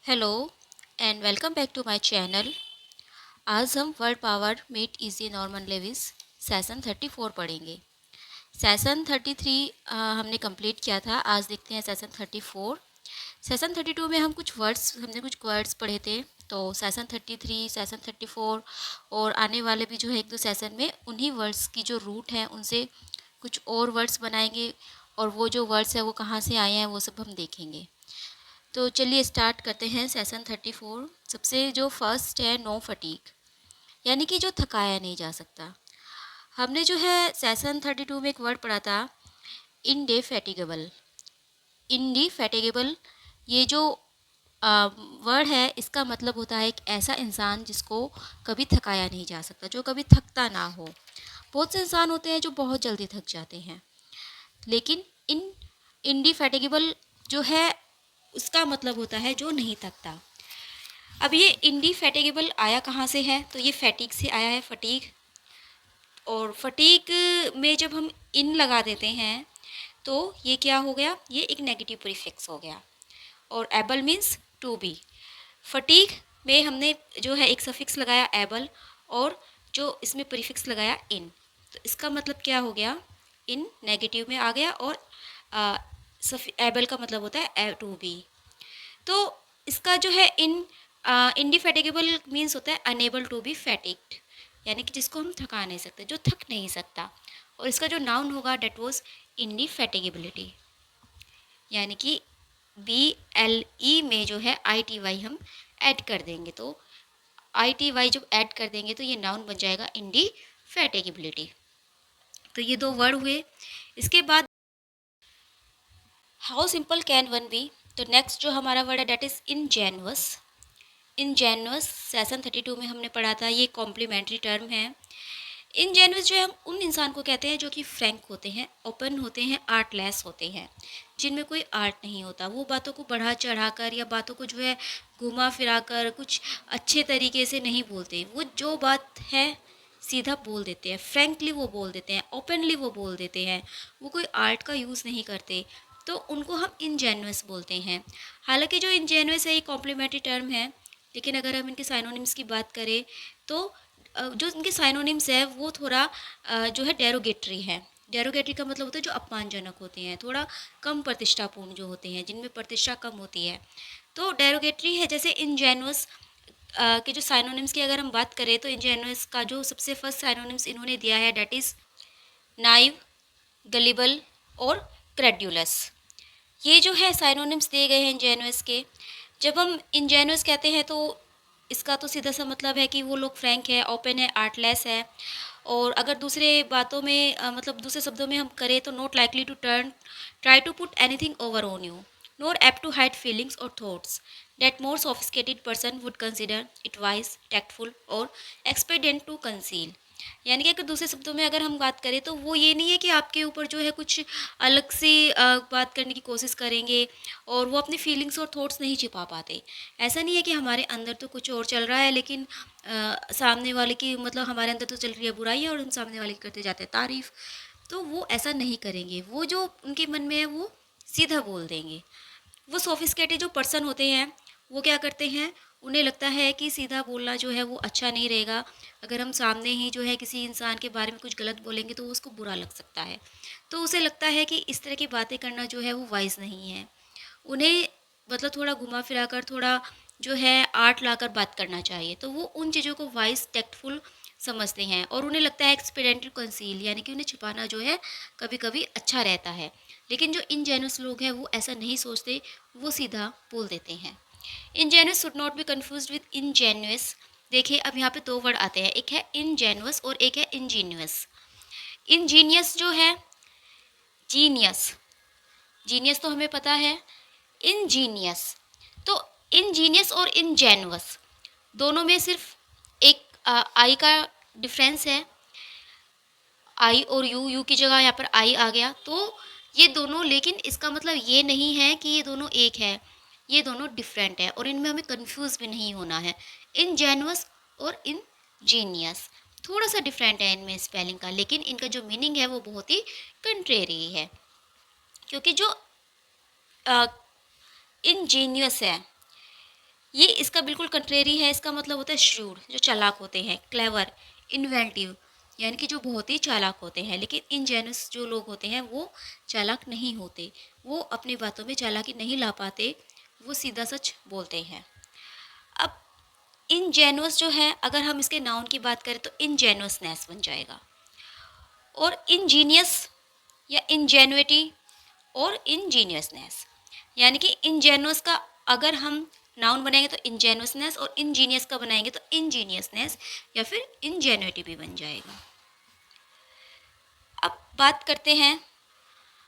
Hello and welcome back to my channel. आज हम word power made easy Norman Lewis session 34 पढ़ेंगे। Session 33 हमने complete किया था। आज देखते हैं सेशन 34। सेशन 32 में हमने कुछ वर्ड्स पढ़े थे। तो सेशन 33, सेशन 34 और आने वाले भी जो है एक दो सेशन में उन्हीं वर्ड्स की जो रूट हैं उनसे कुछ और वर्ड्स बनाएंगे, और वो जो वर्ड्स हैं वो कहाँ से आए हैं वो सब हम देखेंगे। तो चलिए स्टार्ट करते हैं सेशन 34। सबसे जो फर्स्ट है नो फटीक, यानी कि जो थकाया नहीं जा सकता। हमने जो है सेशन 32 में एक वर्ड पढ़ा था इनडेफेटिगेबल। इनडिफेटिगेबल ये जो वर्ड है इसका मतलब होता है एक ऐसा इंसान जिसको कभी थकाया नहीं जा सकता, जो कभी थकता ना हो। बहुत से इंसान होते हैं जो बहुत जल्दी थक जाते हैं, लेकिन इनडिफेटिगेबल जो है उसका मतलब होता है जो नहीं थकता। अब ये इंडिफेटिगेबल आया कहाँ से है? तो ये फैटिक से आया है, फटीग। और फटीग में जब हम इन लगा देते हैं तो ये क्या हो गया? ये एक नेगेटिव प्रीफिक्स हो गया। और able means to be. Fatigue में हमने जो है एक सफिक्स लगाया एबल, और जो इसमें प्रीफिक्स लगाया इन, तो इसका मतलब क्या हो गया? इन नेगेटिव में आ गया, और एबल का मतलब होता है टू बी। तो इसका जो है इंडिफेटिगेबल मीन्स होता है अनेबल टू बी फैटिग्ड, यानी कि जिसको हम थका नहीं सकते, जो थक नहीं सकता। और इसका जो नाउन होगा डेट वॉज इंडिफेटिगेबिलिटी, यानी कि BLE में जो है ITY हम ऐड कर देंगे। तो ITY जब ऐड कर देंगे तो ये नाउन बन जाएगा इंडिफेटिगेबिलिटी। तो ये दो वर्ड हुए। इसके बाद how simple can one be. तो नेक्स्ट जो हमारा वर्ड है that is ingenuous. Ingenuous session 32 में हमने पढ़ा था, ये कॉम्प्लीमेंट्री टर्म है। इनजेन्युअस जो है हम उन इंसान को कहते हैं जो कि फ्रैंक होते हैं, ओपन होते हैं, आर्टलेस होते हैं, जिनमें कोई आर्ट नहीं होता। वो बातों को बढ़ा चढ़ा कर या बातों को जो है घुमा फिरा कर कुछ अच्छे तरीके से नहीं बोलते। वो जो बात है सीधा बोल देते हैं, फ्रैंकली वो बोल देते हैं, ओपनली वो बोल देते हैं। वो कोई आर्ट का यूज़ नहीं करते, तो उनको हम इनजेन्युअस बोलते हैं। हालांकि जो इनजेन्युअस है ये कॉम्प्लीमेंट्री टर्म है, लेकिन अगर हम इनके साइनोनिम्स की बात करें तो जो इनके साइनोनिम्स है वो थोड़ा जो है डेरोगेटरी है। डेरोगेटरी का मतलब होता है जो अपमानजनक होते हैं, थोड़ा कम प्रतिष्ठापूर्ण जो होते हैं, जिनमें प्रतिष्ठा कम होती है, तो डेरोगेटरी है। जैसे इनजेनुअस के जो साइनोनिम्स की अगर हम बात करें तो इनजेनुअस का जो सबसे फर्स्ट साइनोनिम्स इन्होंने दिया है डेट इज़ नाइव, गलिबल और क्रेड्यूलस। ये जो है साइनोनिम्स दिए गए हैं इंजेनुअस के। जब हम इंजेनुअस कहते हैं तो इसका तो सीधा सा मतलब है कि वो लोग फ्रैंक है, ओपन है, आर्टलेस है। और अगर दूसरे बातों में मतलब दूसरे शब्दों में हम करें तो not likely to try to put anything over on you, not apt to hide feelings और thoughts that more sophisticated person would consider it wise, tactful और expedient to conceal। यानी कि अगर दूसरे शब्दों में अगर हम बात करें तो वो ये नहीं है कि आपके ऊपर जो है कुछ अलग से बात करने की कोशिश करेंगे और वो अपनी फीलिंग्स और थॉट्स नहीं छिपा पाते। ऐसा नहीं है कि हमारे अंदर तो कुछ और चल रहा है, लेकिन सामने वाले की मतलब हमारे अंदर तो चल रही है बुराई और हम सामने वाले की करते जाते हैं तारीफ़। तो वो ऐसा नहीं करेंगे, वो जो उनके मन में है वो सीधा बोल देंगे। वो सोफिस्टिकेटेड जो पर्सन होते हैं वो क्या करते हैं, उन्हें लगता है कि सीधा बोलना जो है वो अच्छा नहीं रहेगा। अगर हम सामने ही जो है किसी इंसान के बारे में कुछ गलत बोलेंगे तो उसको बुरा लग सकता है, तो उसे लगता है कि इस तरह की बातें करना जो है वो वाइज नहीं है। उन्हें मतलब थोड़ा घुमा फिरा कर, थोड़ा जो है आर्ट लाकर बात करना चाहिए, तो वो उन चीज़ों को वाइज टेक्टफुल समझते हैं। और उन्हें लगता है एक्सपेरेंटल कंसील, यानी कि उन्हें छिपाना जो है कभी कभी अच्छा रहता है। लेकिन जो इनजेन्युअस लोग हैं वो ऐसा नहीं सोचते, वो सीधा बोल देते हैं। Ingenuous should not be confuse with ingenuous. देखिए अब यहाँ पे दो वर्ड आते हैं, एक है इनजेन्युअस और एक है इंजीनियस। इंजीनियस जो है जीनियस, जीनियस तो हमें पता है। इंजीनियस, तो इंजीनियस और इनजेन्युअस दोनों में सिर्फ एक आई का डिफरेंस है। आई और यू की जगह यहाँ पर आई आ गया, तो ये दोनों, लेकिन इसका मतलब ये नहीं है कि ये दोनों एक है, ये दोनों डिफरेंट है और इनमें हमें कंफ्यूज भी नहीं होना है। इनजेन्युअस और इंजीनियस थोड़ा सा डिफरेंट है इनमें स्पेलिंग का, लेकिन इनका जो मीनिंग है वो बहुत ही कंट्रेरी है। क्योंकि जो इंजीनियस है ये इसका बिल्कुल कंट्रेरी है। इसका मतलब होता है श्रूड, जो चालाक होते हैं, क्लेवर, इन्वेंटिव, यानी कि जो बहुत ही चालाक होते हैं। लेकिन इनजेनस जो लोग होते हैं वो चालाक नहीं होते, वो अपनी बातों में चालाकी नहीं ला पाते, वो सीधा सच बोलते हैं। अब इनजेनुअस जो है, अगर हम इसके नाउन की बात करें तो इनजेनुअसनेस बन जाएगा। और इंजीनियस या इंजेन्युइटी और इंजीनियसनेस, यानी कि इंजेनुअस का अगर हम नाउन बनाएंगे तो इंजेनुअसनेस, और इंजीनियस का बनाएंगे तो इंजीनियसनेस या फिर इंजेन्युइटी भी बन जाएगा। अब बात करते हैं,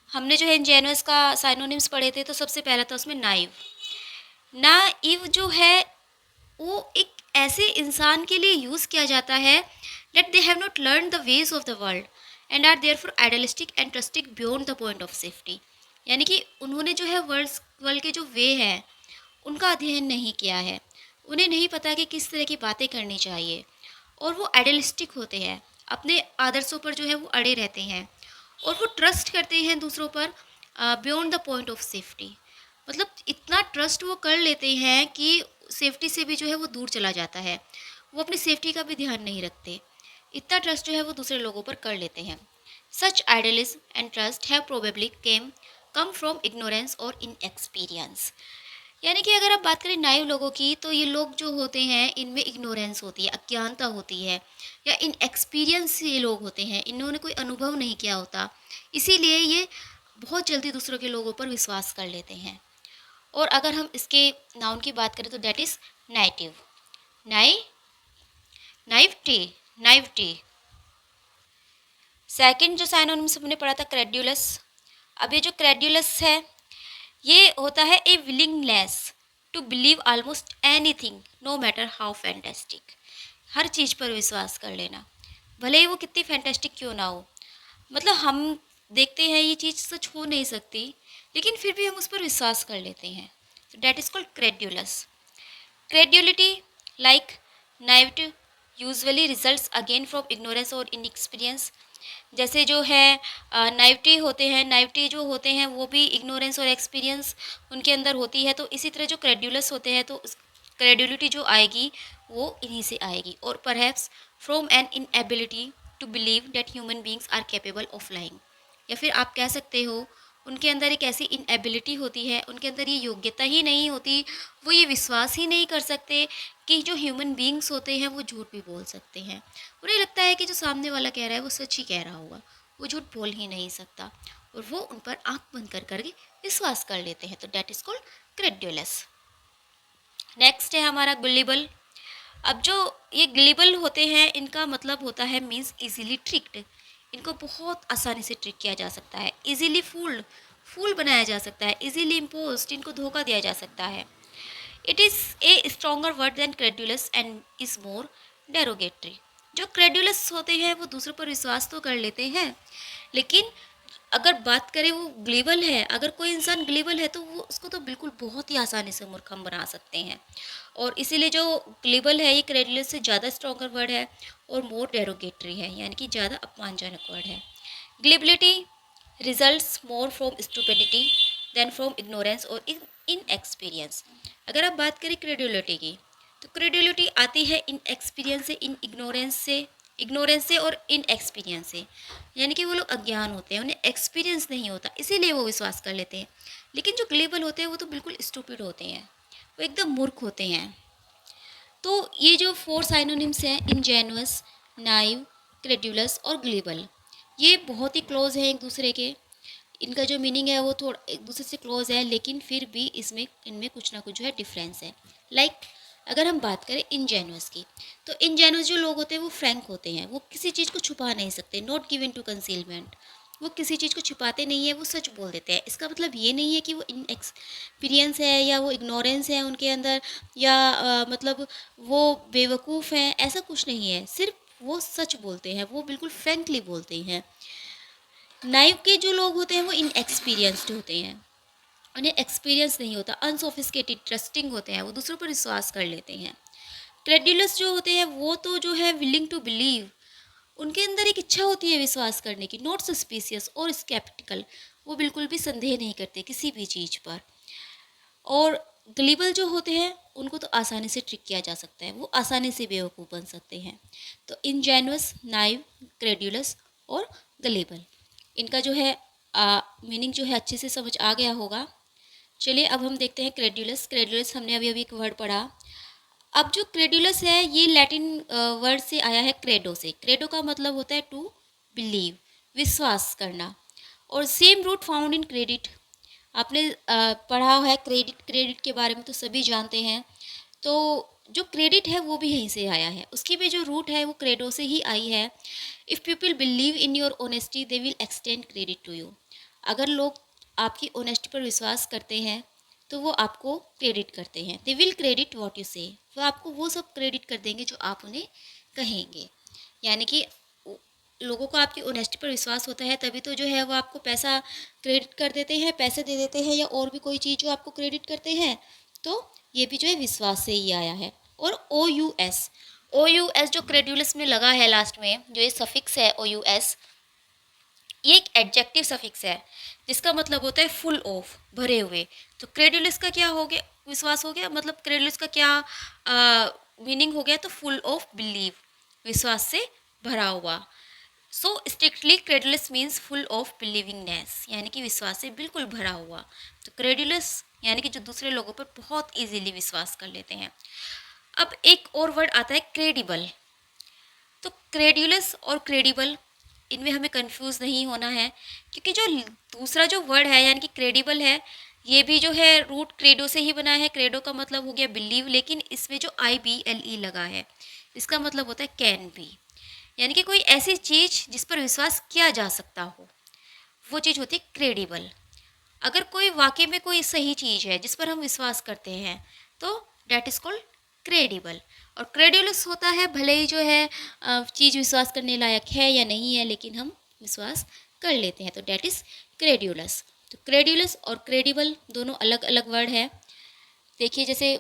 हमने जो है इंजेनुअस का साइनोनिम्स पढ़े थे, तो सबसे पहला था उसमें नाइव। नाइव जो है वो एक ऐसे इंसान के लिए यूज़ किया जाता है that they have not learned the ways of the world and are therefore idealistic and trusting beyond the point of safety। यानी कि उन्होंने जो है वर्ल्ड के जो वे हैं उनका अध्ययन नहीं किया है, उन्हें नहीं पता कि किस तरह की बातें करनी चाहिए, और वो आइडियलिस्टिक होते हैं, अपने आदर्शों पर जो है वो अड़े रहते हैं, और वो ट्रस्ट करते हैं दूसरों पर beyond the point of safety. मतलब इतना ट्रस्ट वो कर लेते हैं कि सेफ्टी से भी जो है वो दूर चला जाता है, वो अपनी सेफ्टी का भी ध्यान नहीं रखते, इतना ट्रस्ट जो है वो दूसरे लोगों पर कर लेते हैं। Such idealism and trust have probably come from ignorance और इनएक्सपीरियंस। यानी कि अगर आप बात करें नाइव लोगों की, तो ये लोग जो होते हैं इनमें इग्नोरेंस होती है, अज्ञानता होती है, या इनएक्सपीरियंस ये लोग होते हैं, इन्होंने कोई अनुभव नहीं किया होता, इसीलिए ये बहुत जल्दी दूसरों के लोगों पर विश्वास कर लेते हैं। और अगर हम इसके नाउन की बात करें तो दैट इज़ नाइटिव, नाइ नाइवटी, नाइवटी। सेकंड जो साइनोनिम्स हमने पढ़ा था क्रेड्यूलस। अब ये जो क्रेड्यूलस है ये होता है a willingness to believe almost anything no matter how fantastic. हर चीज़ पर विश्वास कर लेना, भले ही वो कितनी फैंटेस्टिक क्यों ना हो। मतलब हम देखते हैं ये चीज़ सच हो नहीं सकती, लेकिन फिर भी हम उस पर विश्वास कर लेते हैं। That is called credulous. Credulity like naivety usually results again from ignorance और इनएक्सपीरियंस। जैसे जो है नाइविटी होते हैं, नाइविटी जो होते हैं वो भी इग्नोरेंस और एक्सपीरियंस उनके अंदर होती है। तो इसी तरह जो क्रेड्यूलस होते हैं, तो क्रेड्यूलिटी जो आएगी वो इन्हीं से आएगी। और perhaps from an inability to believe that human beings are capable of lying. या फिर आप कह सकते हो उनके अंदर एक ऐसी इनएबिलिटी होती है, उनके अंदर ये योग्यता ही नहीं होती, वो ये विश्वास ही नहीं कर सकते कि जो ह्यूमन बींग्स होते हैं वो झूठ भी बोल सकते हैं। उन्हें लगता है कि जो सामने वाला कह रहा है वो सच ही कह रहा होगा, वो झूठ बोल ही नहीं सकता, और वो उन पर आँख बंद कर करके विश्वास कर लेते हैं। तो डैट इज़ कॉल्ड क्रेड्यूलस। नेक्स्ट है हमारा गुलिबल। अब जो ये ग्लिबल होते हैं इनका मतलब होता है मीन्स इजीली ट्रिक्ड। इनको बहुत आसानी से ट्रिक किया जा सकता है, इजीली फूल्ड, फूल बनाया जा सकता है, इजीली इम्पोज्ड, इनको धोखा दिया जा सकता है। It is a stronger word than credulous and is more derogatory. जो क्रेडुलस होते हैं वो दूसरों पर विश्वास तो कर लेते हैं, लेकिन अगर बात करें वो ग्लेबल है, अगर कोई इंसान ग्लेबल है तो वो उसको तो बिल्कुल बहुत ही आसानी से मूर्ख हम बना सकते हैं। और इसीलिए जो ग्लेबल है ये क्रेडुलस से ज़्यादा स्ट्रॉन्गर वर्ड है और मोर डेरोगेटरी है, यानी कि ज़्यादा अपमानजनक वर्ड है। Gullibility results more from stupidity than from ignorance और इन एक्सपीरियंस। अगर आप बात करें क्रेडुलिटी की, तो क्रेडुलिटी आती है इन एक्सपीरियंस से, इन इग्नोरेंस से और इन एक्सपीरियंस से। यानी कि वो लोग अज्ञान होते हैं, उन्हें एक्सपीरियंस नहीं होता, इसीलिए वो विश्वास कर लेते हैं। लेकिन जो ग्लेबल होते हैं वो तो बिल्कुल स्टूपिड होते हैं, वो एकदम मूर्ख होते हैं। तो ये जो 4 साइनोनिम्स हैं, इनजेनुअस, नाइव, क्रेडुलस और ग्लेबल, ये बहुत ही क्लोज हैं एक दूसरे के। इनका जो मीनिंग है वो थोड़ा एक दूसरे से क्लोज है, लेकिन फिर भी इसमें इनमें कुछ ना कुछ जो है डिफरेंस है। लाइक अगर हम बात करें इनजेनुअस की, तो इनजेनुअस जो लोग होते हैं वो फ्रैंक होते हैं, वो किसी चीज़ को छुपा नहीं सकते, नॉट गिवन टू कंसीलमेंट। वो किसी चीज़ को छुपाते नहीं है, वो सच बोल देते हैं। इसका मतलब ये नहीं है कि वो इन एक्सपीरियंस है या वो इग्नोरेंस है उनके अंदर, या मतलब वो बेवकूफ़ हैं, ऐसा कुछ नहीं है। सिर्फ वो सच बोलते हैं, वो बिल्कुल फ्रैंकली बोलते हैं। नाइव के जो लोग होते हैं वो इनएक्सपीरियंस्ड होते हैं, उन्हें एक्सपीरियंस नहीं होता, अनसोफिस्टिकेटेड, ट्रस्टिंग होते हैं, वो दूसरों पर विश्वास कर लेते हैं। क्रेडुलस जो होते हैं वो तो जो है विलिंग टू बिलीव, उनके अंदर एक इच्छा होती है विश्वास करने की, नॉट सस्पिशियस और स्केप्टिकल, वो बिल्कुल भी संदेह नहीं करते किसी भी चीज़ पर। और ग्लीबल जो होते हैं उनको तो आसानी से ट्रिक किया जा सकता है, वो आसानी से बेवकूफ़ बन सकते हैं। तो इनजेन्युअस, नाइव, क्रेड्यूलस और गलेबल, इनका जो है मीनिंग जो है अच्छे से समझ आ गया होगा। चलिए अब हम देखते हैं क्रेड्यूलस। क्रेड्यूलस हमने अभी अभी एक वर्ड पढ़ा। अब जो क्रेड्यूलस है ये लैटिन वर्ड से आया है क्रेडो से। क्रेडो का मतलब होता है टू बिलीव, विश्वास करना। और same root found in credit. आपने पढ़ा है क्रेडिट, क्रेडिट के बारे में तो सभी जानते हैं। तो जो क्रेडिट है वो भी यहीं से आया है, उसकी भी जो रूट है वो क्रेडो से ही आई है। If people believe in your honesty they will extend credit to you. अगर लोग आपकी ऑनेस्टी पर विश्वास करते हैं तो वो आपको क्रेडिट करते हैं। They will credit what you से, वो आपको वो सब क्रेडिट कर देंगे जो आप उन्हें कहेंगे। यानी कि लोगों को आपकी ऑनेस्टी पर विश्वास होता है तभी तो जो है वो आपको पैसा क्रेडिट कर देते हैं, पैसे दे देते हैं या और भी कोई चीज़ जो आपको क्रेडिट करते हैं। तो ये भी जो है विश्वास से ही आया है। और OUS, OUS जो क्रेड्यूलस में लगा है लास्ट में, जो ये सफिक्स है OUS, ये एक एडजेक्टिव सफिक्स है जिसका मतलब होता है फुल ऑफ, भरे हुए। तो क्रेड्यूलस का क्या हो गया, विश्वास हो गया, मतलब क्रेड्यूलस का क्या मीनिंग हो गया, तो फुल ऑफ बिलीव, विश्वास से भरा हुआ। So strictly credulous means full of believingness, यानी कि विश्वास से बिल्कुल भरा हुआ। तो क्रेडुलस यानी कि जो दूसरे लोगों पर बहुत इजीली विश्वास कर लेते हैं। अब एक और वर्ड आता है क्रेडिबल। तो क्रेडुलस और क्रेडिबल, इनमें हमें कंफ्यूज नहीं होना है, क्योंकि जो दूसरा जो वर्ड है यानी कि क्रेडिबल है, ये भी जो है रूट क्रेडो से ही बना है। क्रेडो का मतलब हो गया बिलीव, लेकिन इसमें जो IBLE लगा है इसका मतलब होता है कैन बी, यानी कि कोई ऐसी चीज़ जिस पर विश्वास किया जा सकता हो, वो चीज़ होती है क्रेडिबल। अगर कोई वाकई में कोई सही चीज़ है जिस पर हम विश्वास करते हैं तो डैट इज़ कॉल्ड क्रेडिबल। और क्रेडुलस होता है भले ही जो है चीज़ विश्वास करने लायक है या नहीं है, लेकिन हम विश्वास कर लेते हैं, तो डैट इज़ क्रेडुलस। तो क्रेडुलस और क्रेडिबल दोनों अलग अलग वर्ड है। देखिए जैसे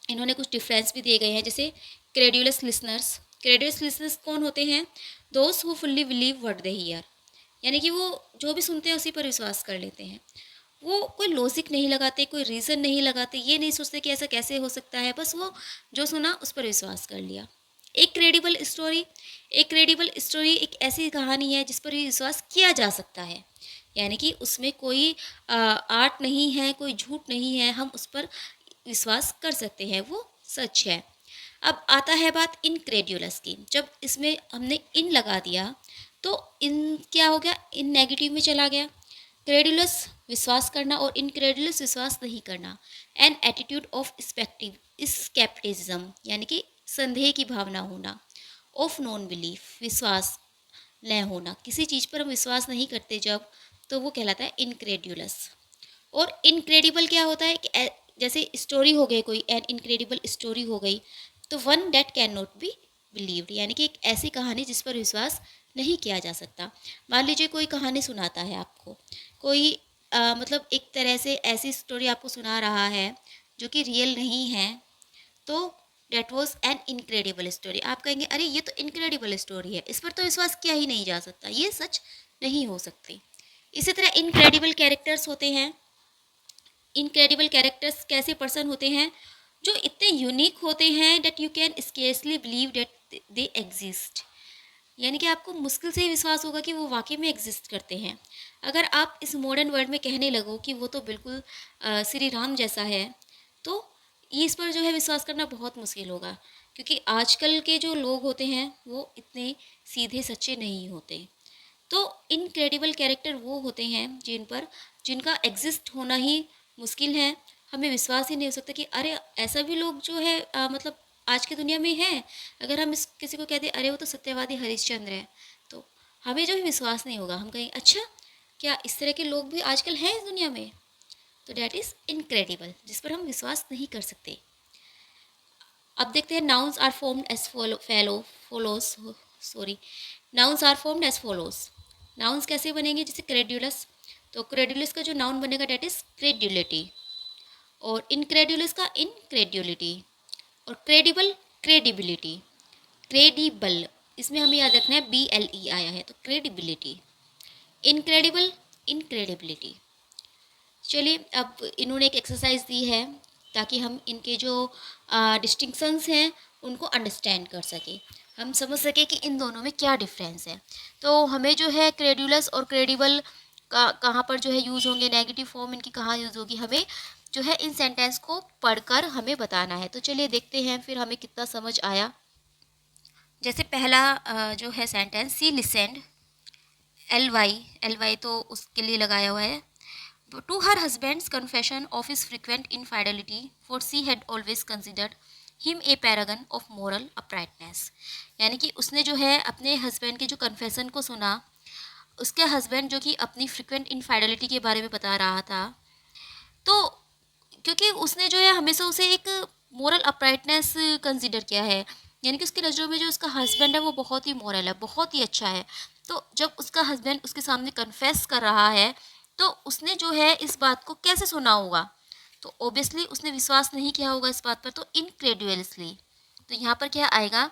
इन्होंने कुछ डिफरेंस भी दिए गए हैं, जैसे क्रेडुलस लिसनर्स। क्रेडुलस लिसनर्स कौन होते हैं? Those who fully believe what they hear, यानी कि वो जो भी सुनते हैं उसी पर विश्वास कर लेते हैं। वो कोई लॉजिक नहीं लगाते, कोई रीज़न नहीं लगाते, ये नहीं सोचते कि ऐसा कैसे हो सकता है, बस वो जो सुना उस पर विश्वास कर लिया। एक क्रेडिबल स्टोरी, एक क्रेडिबल स्टोरी एक ऐसी कहानी है जिस पर भी विश्वास किया जा सकता है, यानी कि उसमें कोई आर्ट नहीं है, कोई झूठ नहीं है, हम उस पर विश्वास कर सकते हैं, वो सच है। अब आता है बात इनक्रेड्यूलस की। जब इसमें हमने इन लगा दिया तो इन क्या हो गया, इन नेगेटिव में चला गया। क्रेडुलस विश्वास करना और इनक्रेडुलस विश्वास नहीं करना। एन एटीट्यूड ऑफ स्केप्टिज्म, यानी कि संदेह की भावना होना। ऑफ नॉन बिलीफ, विश्वास न होना, किसी चीज़ पर हम विश्वास नहीं करते जब, तो वो कहलाता है इनक्रेड्यूलस। और इनक्रेडिबल क्या होता है कि जैसे स्टोरी हो गई कोई, एन इनक्रेडिबल स्टोरी हो गई, तो one date can not be believed, यानी कि एक ऐसी कहानी जिस पर विश्वास नहीं किया जा सकता। मान लीजिए कोई कहानी सुनाता है आपको, कोई मतलब एक तरह से ऐसी स्टोरी आपको सुना रहा है जो कि रियल नहीं है, तो that was an incredible story. आप कहेंगे अरे ये तो इनक्रेडिबल स्टोरी है, इस पर तो विश्वास किया ही नहीं जा सकता, ये सच नहीं हो सकती। इसी तरह इनक्रेडिबल कैरेक्टर्स होते हैं। इनक्रेडिबल कैरेक्टर्स कैसे पर्सन होते हैं? जो इतने यूनिक होते हैं that you can scarcely believe that they exist, यानी कि आपको मुश्किल से ही विश्वास होगा कि वो वाकई में एग्जिस्ट करते हैं। अगर आप इस मॉडर्न वर्ल्ड में कहने लगो कि वो तो बिल्कुल श्री राम जैसा है, तो इस पर जो है विश्वास करना बहुत मुश्किल होगा, क्योंकि आजकल के जो लोग होते हैं वो इतने सीधे सच्चे नहीं होते। तो इनक्रेडिबल कैरेक्टर वो होते हैं जिनका एग्जिस्ट होना ही मुश्किल है, हमें विश्वास ही नहीं हो सकता कि अरे ऐसा भी लोग जो है मतलब आज की दुनिया में है। अगर हम इस किसी को कह दें अरे वो तो सत्यवादी हरिश्चंद्र है, तो हमें जो है विश्वास नहीं होगा, हम कहेंगे अच्छा क्या इस तरह के लोग भी आजकल हैं इस दुनिया में, तो डैट इज़ इनक्रेडिबल, जिस पर हम विश्वास नहीं कर सकते। अब देखते हैं nouns are formed as follows sorry nouns are formed as follows. Nouns कैसे बनेंगे? जैसे क्रेड्यूलस, तो क्रेड्यूलस का जो नाउन बनेगा डैट इज़ क्रेड्यूलिटी, और इनक्रेड्यूलस का इनक्रेड्यूलिटी, और क्रेडिबल क्रेडिबिलिटी। क्रेडिबल इसमें हमें याद रखना है BLE आया है, तो क्रेडिबिलिटी। इनक्रेडिबल इनक्रेडिबिलिटी। चलिए अब इन्होंने एक एक्सरसाइज दी है, ताकि हम इनके जो डिस्टिंक्शंस हैं उनको अंडरस्टैंड कर सकें, हम समझ सकें कि इन दोनों में क्या डिफरेंस है। तो हमें जो है क्रेडुलस और क्रेडिबल का कहाँ पर जो है यूज़ होंगे, नेगेटिव फॉर्म इनकी कहाँ यूज़ होगी, हमें जो है इन सेंटेंस को पढ़कर हमें बताना है। तो चलिए देखते हैं फिर हमें कितना समझ आया। जैसे पहला जो है sentence, she listened, L Y तो उसके लिए लगाया हुआ है, to her husband's confession of his frequent infidelity, for she had always considered him a paragon of moral uprightness. यानी कि उसने जो है अपने हस्बैंड के जो कन्फेशन को सुना, उसके हस्बैंड जो कि अपनी फ्रिक्वेंट इनफाइडेलिटी के बारे में बता रहा था, तो क्योंकि उसने जो है हमेशा उसे एक मोरल अपराइटनेस कंसिडर किया है, यानी कि उसकी नज़रों में जो उसका हस्बैंड है वो बहुत ही मोरल है, बहुत ही अच्छा है। तो जब उसका हस्बैंड उसके सामने कन्फेस कर रहा है, तो उसने जो है इस बात को कैसे सुना होगा, तो ऑब्वियसली उसने विश्वास नहीं किया होगा इस बात पर, तो इनक्रेडुअसली। तो यहाँ पर क्या आएगा,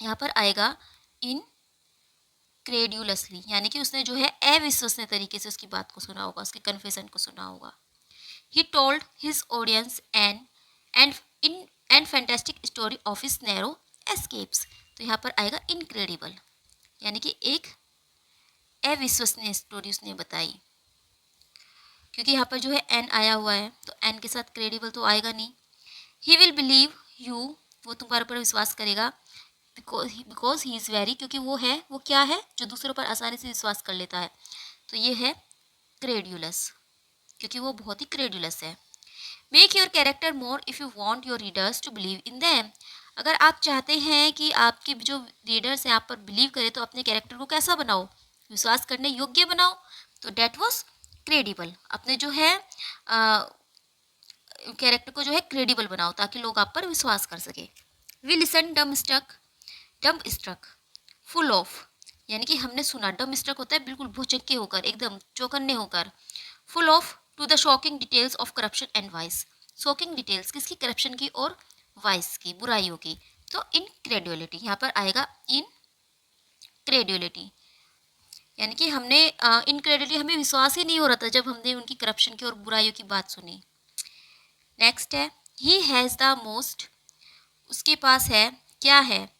यहाँ पर आएगा इनक्रेडुलसली, यानी कि उसने जो है अविश्वसनीय तरीके से उसकी बात को सुना होगा, उसके कन्फेशन को सुना होगा। He told his audience and fantastic story of his narrow escapes। तो यहाँ पर आएगा incredible, यानी कि एक अविश्वसनीय स्टोरी उसने बताई। क्योंकि यहाँ पर जो है एन आया हुआ है, तो एन के साथ क्रेडिबल तो आएगा नहीं। ही विल बिलीव यू, वो तुम्हारे पर विश्वास करेगा, बिकॉज ही इज़ वेरी, क्योंकि वो है, वो क्या है, जो दूसरों पर आसानी से विश्वास कर लेता है। तो ये है क्रेड्यूलस, क्योंकि वो बहुत ही क्रेड्यूलस है। Make your character more if you want your readers to believe in them. अगर आप चाहते हैं कि आपके जो रीडर्स हैं आप पर बिलीव करें, तो अपने कैरेक्टर को कैसा बनाओ, विश्वास करने योग्य बनाओ। तो डेट वॉज क्रेडिबल, अपने जो है कैरेक्टर को जो है क्रेडिबल बनाओ ताकि लोग आप पर विश्वास कर सके। वी लिसन डम स्ट्रक फुल ऑफ, यानी कि हमने सुना, डम स्ट्रक होता है बिल्कुल भौचक्के होकर, एकदम चौकन्ने होकर, full of to the shocking details of corruption and vice. Shocking details किसकी, करप्शन की और वाइस की, बुराइयों की। तो इनक्रेडुअलिटी, यहाँ पर आएगा इनक्रेडुअलिटी, यानी कि हमने इनक्रेडुअलिटी, हमें विश्वास ही नहीं हो रहा था जब हमने उनकी करप्शन की और बुराइयों की बात सुनी। नेक्स्ट है ही हैज़ द मोस्ट, उसके पास है, क्या है,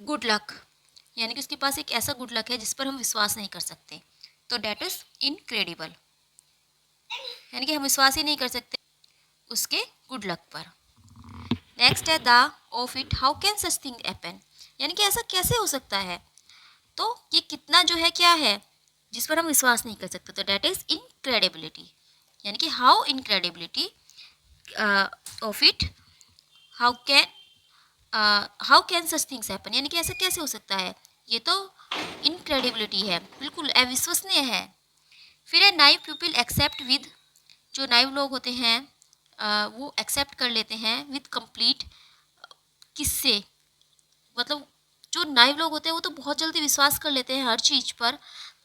गुड लक, यानी कि उसके पास एक ऐसा गुड लक है जिस पर हम विश्वास नहीं कर सकते। तो डेट इज इनक्रेडिबल, यानी कि हम विश्वास ही नहीं कर सकते उसके गुड लक पर। नेक्स्ट है the of it, how can such thing happen, यानी कि ऐसा कैसे हो सकता है। तो ये कितना जो है क्या है जिस पर हम विश्वास नहीं कर सकते, तो डेट इज इनक्रेडिबिलिटी, यानी कि how incredibility of it, how can such things happen, यानी कि ऐसा कैसे हो सकता है, ये तो इनक्रेडिबिलिटी है, बिल्कुल अविश्वसनीय है। फिर है नाइव पीपल एक्सेप्ट विद, जो नाइव लोग होते हैं वो एक्सेप्ट कर लेते हैं विद कंप्लीट, किससे, मतलब जो नाइव लोग होते हैं वो तो बहुत जल्दी विश्वास कर लेते हैं हर चीज़ पर।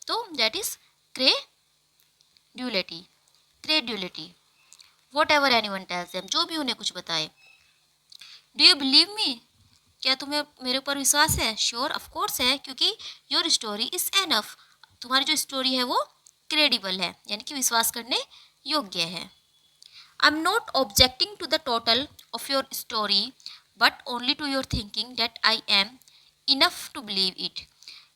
तो that is credulity whatever anyone tells them, जो भी उन्हें कुछ बताए। डू यू बिलीव मी, क्या तुम्हें मेरे ऊपर विश्वास है, श्योर ऑफ कोर्स है, क्योंकि योर स्टोरी इज एनफ, तुम्हारी जो स्टोरी है वो क्रेडिबल है, यानी कि विश्वास करने योग्य है। I am not objecting to the total of your story but only to your thinking that I am enough to believe it,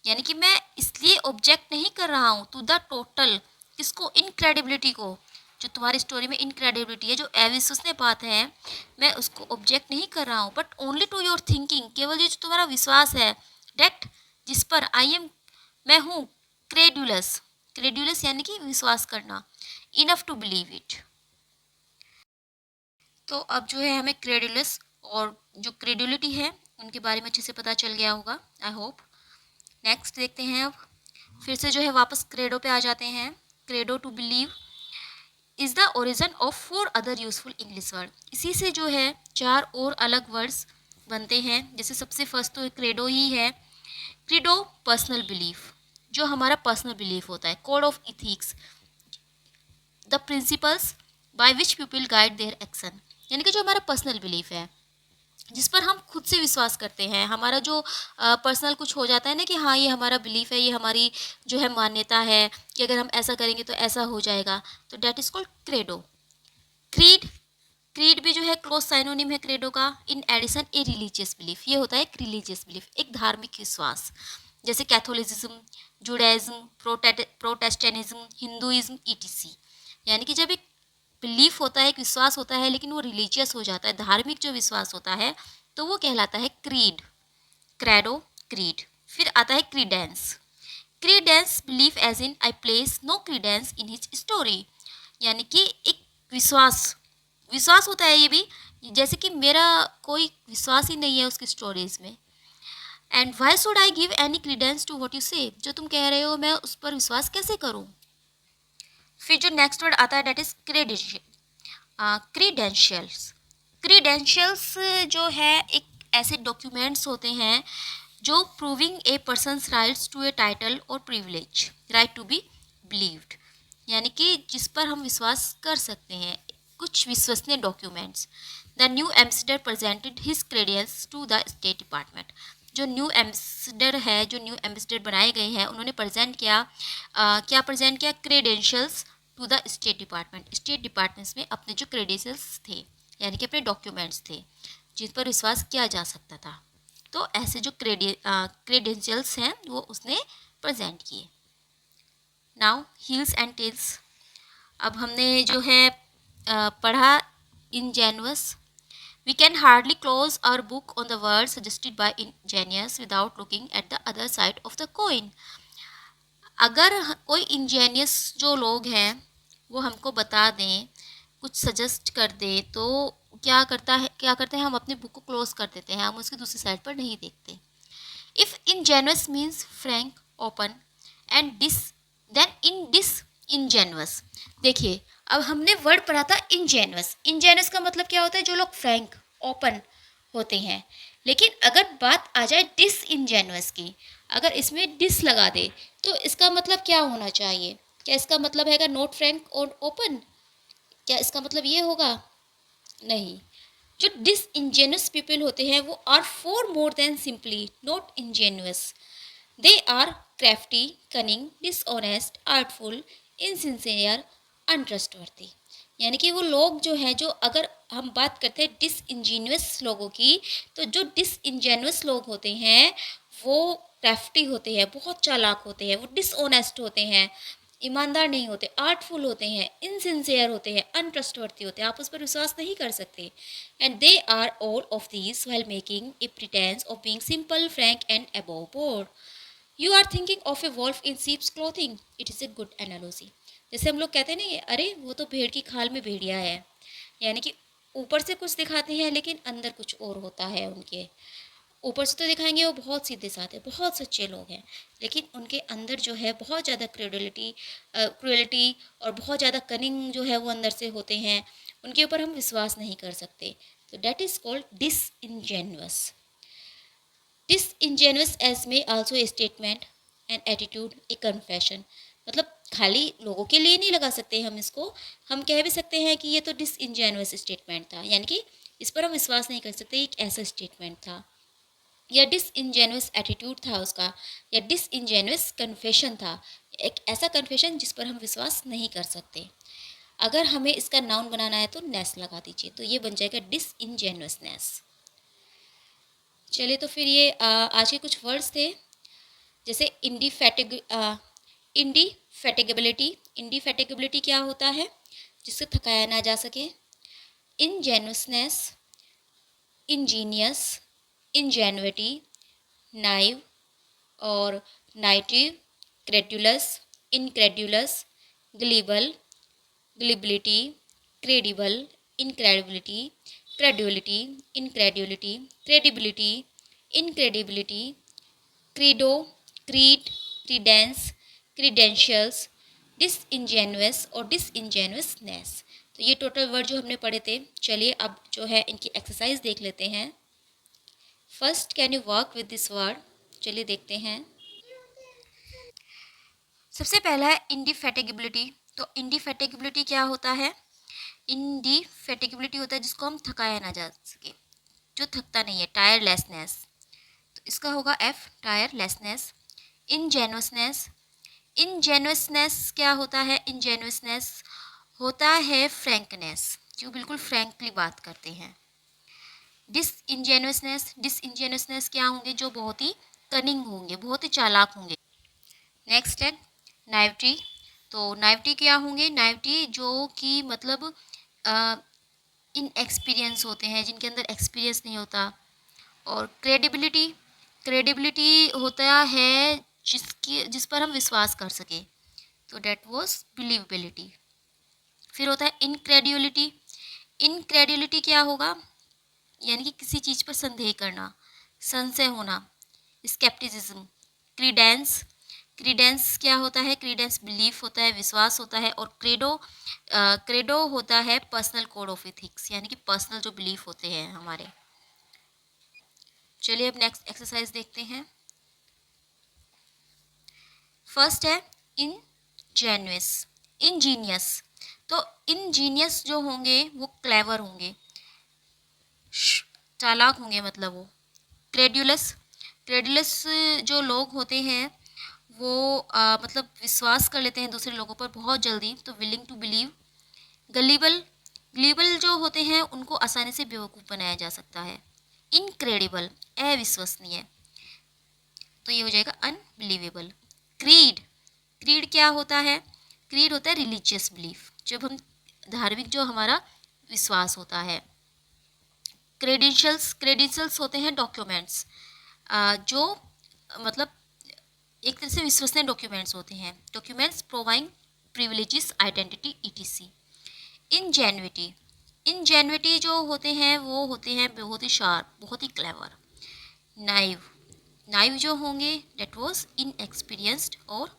यानी कि मैं इसलिए ऑब्जेक्ट नहीं कर रहा हूँ टू द टोटल, किसको, इनक्रेडिबिलिटी को, जो तुम्हारी स्टोरी में इनक्रेडिबिलिटी है, जो अविश्वसनीय बात है, मैं उसको ऑब्जेक्ट नहीं कर रहा हूँ, but only to your thinking, केवल ये जो तुम्हारा विश्वास है, डेट जिस पर आई एम, मैं हूँ, क्रेडुलस, क्रेडुलस यानी कि विश्वास करना, इनफ टू बिलीव इट। तो अब जो है हमें क्रेडुलस और जो क्रेडुलिटी है उनके बारे में अच्छे से पता चल गया होगा, आई होप। नेक्स्ट देखते हैं, अब फिर से जो है वापस क्रेडो पे आ जाते हैं। Credo to believe is the origin of 4 other useful English word, इसी से जो है 4 और अलग वर्ड्स बनते हैं। जैसे सबसे फर्स्ट तो क्रेडो ही है। क्रेडो पर्सनल बिलीफ, जो हमारा पर्सनल बिलीफ होता है, code of ethics, the principles by which people guide their action, यानी कि जो हमारा पर्सनल बिलीफ है जिस पर हम खुद से विश्वास करते हैं, हमारा जो पर्सनल कुछ हो जाता है ना कि हाँ ये हमारा बिलीफ है, ये हमारी जो है मान्यता है कि अगर हम ऐसा करेंगे तो ऐसा हो जाएगा, तो that is called credo. Creed, creed भी जो है क्लोज साइनोनिम है क्रेडो का। In addition a religious belief, ये होता है एक रिलीजियस बिलीफ, एक धार्मिक विश्वास, जैसे Catholicism, Judaism, Protestantism, Hinduism etc. यानी कि जब एक बिलीफ होता है, एक विश्वास होता है, लेकिन वो रिलीजियस हो जाता है, धार्मिक जो विश्वास होता है, तो वो कहलाता है क्रीड, क्रेडो, क्रीड। फिर आता है credence. Credence belief as in I place no credence in his story, यानी कि एक विश्वास, विश्वास होता है ये भी, जैसे कि मेरा कोई विश्वास ही नहीं है उसकी स्टोरीज में। And why should I give any credence to what you say, जो तुम कह रहे हो मैं उस पर विश्वास कैसे करूँ। फिर जो नेक्स्ट वर्ड आता है डेट इज क्रीडेंशियल्स। क्रीडेंशियल्स जो है एक ऐसे डॉक्यूमेंट्स होते हैं जो proving a person's rights to a title और privilege, right to be believed, यानी कि जिस पर हम विश्वास कर सकते हैं, कुछ विश्वसनीय documents. The new ambassador presented his credence to the state department. जो न्यू एम्बेसडर है, जो न्यू एम्बेसडर बनाए गए हैं, उन्होंने प्रेजेंट किया, क्या प्रेजेंट किया, credentials to the state department. State departments में अपने जो क्रेडेंशियल्स थे, यानी कि अपने डॉक्यूमेंट्स थे जिस पर विश्वास किया जा सकता था, तो ऐसे जो क्रेडेंशियल्स हैं वो उसने प्रेजेंट किए। Now heels and tails. अब हमने जो है पढ़ा ingenuous. We can hardly close our book on the word suggested by ingenious without looking at the other side of the coin. अगर कोई इंजीनियस जो लोग हैं वो हमको बता दें, कुछ सजेस्ट कर दे, तो क्या करते हैं, हम अपनी बुक को क्लोज कर देते हैं, हम उसकी दूसरी साइड पर नहीं देखते। If ingenuous means frank, open and dis, then in disingenuous. देखिए, अब हमने वर्ड पढ़ा था इंजेनुअस। इंजेनुअस का मतलब क्या होता है, जो लोग फ्रैंक, ओपन होते हैं। लेकिन अगर बात आ जाए डिस इंजेनुअस की, अगर इसमें डिस लगा दे तो इसका मतलब क्या होना चाहिए। क्या इसका मतलब है नॉट फ्रैंक और ओपन, क्या इसका मतलब ये होगा? नहीं। जो डिसइंजेनियस पीपल होते हैं वो are far more than simply not ingenuous. They are crafty, cunning, dishonest, artful, insincere, untrustworthy. यानी कि वो लोग जो हैं, जो अगर हम बात करते हैं डिसइंजीनियस लोगों की, तो जो डिसइंजेनियस लोग होते हैं वो क्राफ्टी होते हैं, बहुत चालाक होते हैं, वो डिसऑनेस्ट होते हैं, ईमानदार नहीं होते, आर्टफुल होते हैं, इनसिंसियर होते हैं, अनट्रस्टवर्थी होते हैं, आप उस पर विश्वास नहीं कर सकते। And they are all of these while making a pretence of being simple, frank and above board. You are thinking of a wolf in sheep's clothing, it is a good analogy. जैसे हम लोग कहते हैं ना, अरे वो तो भेड़ की खाल में भेड़िया है, यानी कि ऊपर से कुछ दिखाते हैं लेकिन अंदर कुछ और होता है उनके। ऊपर से तो दिखाएंगे वो बहुत सीधे साधे, बहुत सच्चे लोग हैं, लेकिन उनके अंदर जो है बहुत ज़्यादा क्रूएलिटी और बहुत ज़्यादा कनिंग जो है वो अंदर से होते हैं, उनके ऊपर हम विश्वास नहीं कर सकते। तो डैट इज़ कॉल्ड डिसइनजेन्युअस। डिसइनजेन्युअस एज में also a statement, an attitude, A confession. मतलब खाली लोगों के लिए नहीं लगा सकते हम इसको, हम कह भी सकते हैं कि ये तो डिसइनजेन्युअस स्टेटमेंट था, यानी कि इस पर हम विश्वास नहीं कर सकते, एक ऐसा स्टेटमेंट था, या डिसइनजेनुअस एटीट्यूड था उसका, या डिसइनजेनुअस कन्फेशन था, एक ऐसा कन्फेशन जिस पर हम विश्वास नहीं कर सकते। अगर हमें इसका नाउन बनाना है तो नेस लगा दीजिए, तो ये बन जाएगा डिसइनजेनुअसनेस। चलिए, तो फिर ये आज के कुछ वर्ड्स थे, जैसे इंडिफेटिगेबिलिटी। इंडिफेटिगेबिलिटी क्या होता है, जिससे थकाया ना जा सके। इनजेनुअसनेस, इंजीनियस, इंजेन्युइटी, नाइव और naivety, credulous, incredulous, gullible, gullibility, credible, incredibility, credulity, incredulity, credibility, incredibility, credo, creed, credence, credentials, disingenuous और डिसइनजेनुअसनेस। तो ये टोटल वर्ड जो हमने पढ़े थे। चलिए अब जो है इनकी एक्सरसाइज देख लेते हैं। First, can you work with this word. चलिए देखते हैं। सबसे पहला है इंडिफेटिगेबिलिटी। तो इंडिफेटिगेबिलिटी क्या होता है? इंडिफेटिगेबिलिटी होता है जिसको हम थकाया ना जा सके, जो थकता नहीं है, टायरलेसनेस। तो इसका होगा एफ, टायरलेसनेस। इनजेनुअसनेस, इनजेनुअसनेस क्या होता है? इनजेनुअसनेस होता है फ्रैंकनेस, कि वो बिल्कुल फ्रैंकली बात करते हैं। डिसइंजेनियसनेस क्या होंगे, जो बहुत ही कनिंग होंगे, बहुत ही चालाक होंगे। नेक्स्ट है नाइविटी। तो नाइविटी क्या होंगे, नाइविटी जो कि मतलब इन एक्सपीरियंस होते हैं, जिनके अंदर एक्सपीरियंस नहीं होता। और क्रेडिबिलिटी, क्रेडिबिलिटी होता है जिस पर हम विश्वास कर सके, तो डेट वॉज बिलीवेबिलिटी। फिर होता है इनक्रेड्यूलिटी। इनक्रेड्यूलिटी क्या होगा, यानी कि किसी चीज़ पर संदेह करना, संशय होना, स्केप्टिसिज्म। क्रीडेंस, क्रीडेंस क्या होता है, क्रीडेंस बिलीफ होता है, विश्वास होता है। और क्रेडो होता है पर्सनल कोड ऑफ इथिक्स, यानी कि पर्सनल जो बिलीफ होते हैं हमारे। चलिए अब नेक्स्ट एक्सरसाइज देखते हैं। फर्स्ट है इनजेन्युअस, इंजीनियस। तो इंजीनियस जो होंगे वो क्लेवर होंगे, चालाक होंगे, मतलब वो। क्रेड्यूलस, क्रेड्यूलस जो लोग होते हैं वो मतलब विश्वास कर लेते हैं दूसरे लोगों पर बहुत जल्दी, तो willing to believe. Gullible, gullible जो होते हैं उनको आसानी से बेवकूफ़ बनाया जा सकता है। इनक्रेडिबल, अविश्वसनीय, तो ये हो जाएगा अनबिलीवेबल। क्रीड, क्रीड क्या होता है, क्रीड होता है रिलीजियस बिलीफ, जब हम धार्मिक जो हमारा विश्वास होता है। क्रेडेंशियल्स, क्रेडेंशियल्स होते हैं डॉक्यूमेंट्स, जो मतलब एक तरह से विश्वसनीय डॉक्यूमेंट्स होते हैं। Documents provide privileges, identity, etc. Ingenuity, ingenuity जो होते हैं वो होते हैं बहुत ही शार्प, बहुत ही क्लेवर। नाइव, नाइव जो होंगे डेट वॉज इनएक्सपीरियंस्ड और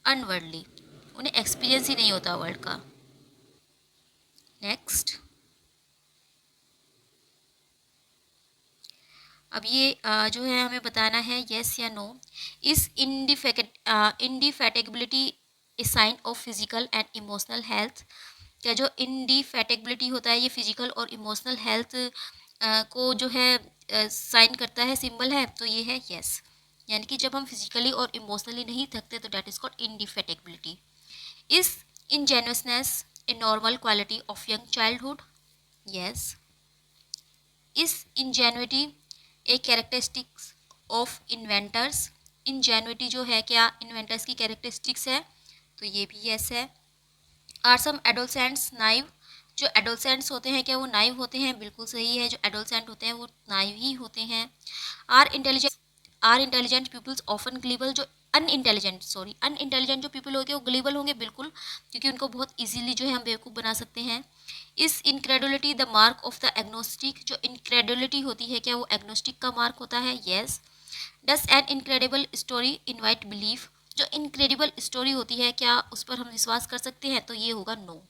अनवर्ल्डली, उन्हें एक्सपीरियंस ही नहीं होता वर्ल्ड का। नेक्स्ट, अब ये जो है हमें बताना है येस या no. Is indefatigability a sign of physical and emotional health. क्या जो इंडिफेटेबिलिटी होता है ये फिजिकल और इमोशनल हेल्थ को जो है साइन करता है, सिंबल है, तो ये है येस। यानी कि जब हम फिजिकली और इमोशनली नहीं थकते तो that is called indefatigability. Is ingenuousness a normal quality of young childhood? Yes. Is ingenuity a characteristics of inventors? ingenuity जो है क्या इन्वेंटर्स की कैरेक्टरिस्टिक्स है, तो ये भी यस है। आर सम एडोलसेंट्स नाइव, जो एडोलसेंट्स होते हैं क्या वो नाइव होते हैं, बिल्कुल सही है, जो एडोलसेंट होते हैं वो नाइव ही होते हैं। आर इंटेलिजेंट पीपल्स ऑफन ग्लीबल, जो अनइंटेलिजेंट जो पीपल होंगे वो ग्लीबल होंगे, बिल्कुल, क्योंकि उनको बहुत इजीली जो है हम बेवकूफ़ बना सकते हैं। Is incredulity the mark of the agnostic, जो इनक्रेडुलिटी होती है क्या वो एग्नोस्टिक का मार्क होता है, येस। डस N incredible story invite belief, जो इनक्रेडिबल स्टोरी होती है क्या उस पर हम विश्वास कर सकते हैं, तो ये होगा no.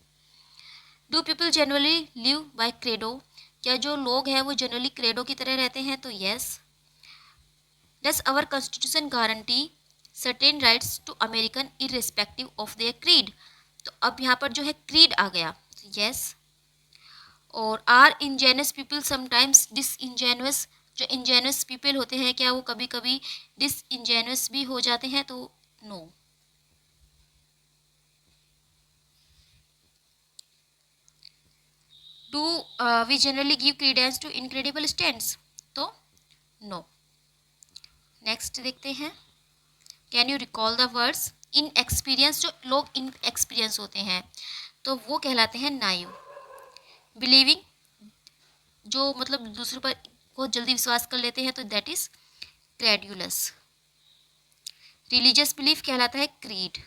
Do people generally live by credo, क्या जो लोग हैं वो जनरली क्रेडो की तरह रहते हैं, तो yes. Does our constitution guarantee certain rights to American irrespective of their creed, तो अब यहाँ पर जो है क्रीड आ गया, यस। और आर इंजेनस पीपल समटाइम्स डिसइंजेनुअस, जो इंजेनुअस पीपल होते हैं क्या वो कभी कभी डिसइंजेनुअस भी हो जाते हैं, तो no. Do we generally give credence to incredible stands, तो नो। नेक्स्ट देखते हैं, can you recall the words. Inexperience, जो लोग इन एक्सपीरियंस होते हैं तो वो कहलाते हैं नाइव। बिलीविंग, जो मतलब दूसरों पर बहुत जल्दी विश्वास कर लेते हैं, तो दैट इज क्रेड्यूलस। रिलीजियस बिलीफ कहलाता है क्रीड।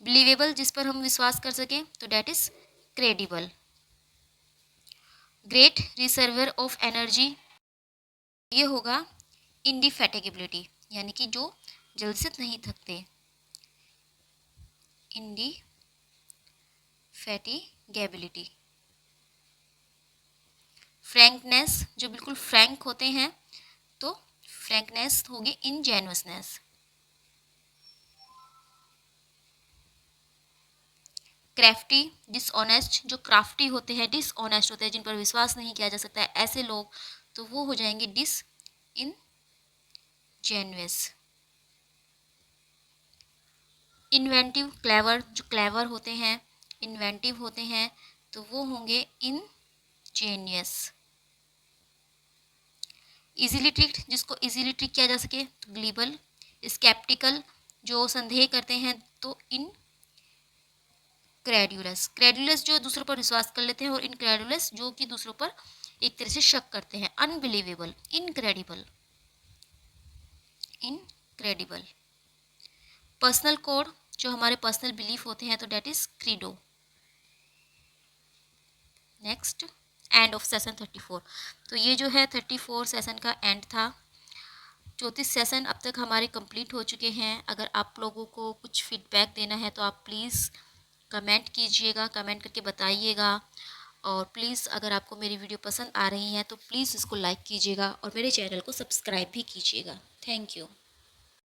बिलीवेबल, जिस पर हम विश्वास कर सकें, तो that is credible. Great reservoir of energy, ये होगा इंडिफेटिगेबिलिटी, यानी कि जो जल्द से नहीं थकते, इंडिफेटिगेबिलिटी। फ्रैंकनेस, जो बिल्कुल फ्रैंक होते हैं, तो फ्रैंकनेस होगी इनजेन्युअसनेस। क्राफ्टी, डिसऑनेस्ट, जो क्राफ्टी होते हैं, डिसऑनेस्ट होते हैं, जिन पर विश्वास नहीं किया जा सकता है, ऐसे लोग, तो वो हो जाएंगे डिस इन जेन्युअस। इन्वेंटिव, क्लेवर, जो क्लेवर होते हैं, इन्वेंटिव होते हैं, तो वो होंगे इनजेनियस। इजीली ट्रिक्ड, जिसको इजीली ट्रिक किया जा सके तो ग्लीबल। स्केप्टिकल, जो संदेह करते हैं तो इनक्रेडुलस। क्रेडुलस जो दूसरों पर विश्वास कर लेते हैं, और इनक्रेडुलस जो कि दूसरों पर एक तरह से शक करते हैं। Unbelievable, incredible, incredible. Personal code, जो हमारे पर्सनल बिलीफ होते हैं तो that is credo. Next, end of session 34। तो ये जो है 34 सेशन का एंड था। 34 सेशन अब तक हमारे कंप्लीट हो चुके हैं। अगर आप लोगों को कुछ फीडबैक देना है तो आप प्लीज़ कमेंट कीजिएगा, कमेंट करके बताइएगा। और प्लीज़ अगर आपको मेरी वीडियो पसंद आ रही है तो प्लीज़ इसको लाइक कीजिएगा और मेरे चैनल को सब्सक्राइब भी कीजिएगा। Thank you.